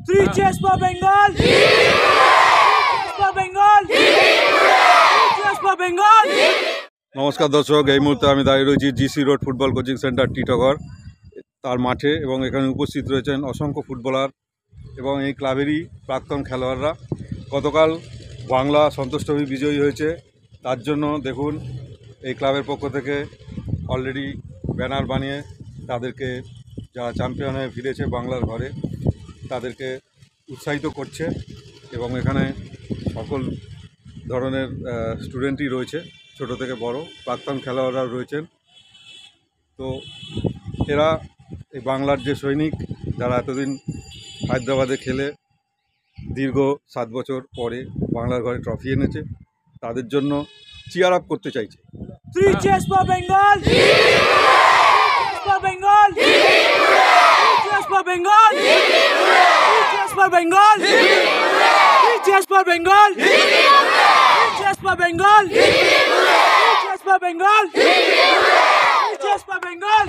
Three cheers for Bengal! For Bengal! Cheers for Bengal! নমস্কার দর্শক, এই মুহূর্তে আমি দাঁড়িয়ে রয়েছি GC road football coaching centre Titagarh তার মাঠে এবং এখানে উপস্থিত রয়েছেন অসংখ্য ফুটবলার এবং এই ক্লাবেরই প্রাক্তন খেলোয়াড়রা। গতকাল বাংলা সন্তোষ ট্রফি বিজয়ী হয়েছে, তার জন্য দেখুন এই ক্লাবের পক্ষ থেকে অলরেডি ব্যানার বানিয়ে তাদেরকে যারা চ্যাম্পিয়ন হয়ে ফিরেছে বাংলার ঘরে তাদেরকে উৎসাহিত করছে এবং এখানে সকল ধরনের স্টুডেন্টই রয়েছে, ছোট থেকে বড়, প্রাক্তন খেলোয়াড়রাও রয়েছেন। তো এরা এই বাংলার যে সৈনিক যারা এতদিন হায়দ্রাবাদে খেলে দীর্ঘ 7 বছর পরে বাংলার ঘরে ট্রফি এনেছে, তাদের জন্য চিয়ার আপ করতে চাইছে। Three cheers for Bengal! For Bengal! Cheers for Bengal! Cheers for Bengal! Cheers for Bengal! Cheers for Bengal! Cheers for Bengal! Cheers for Bengal!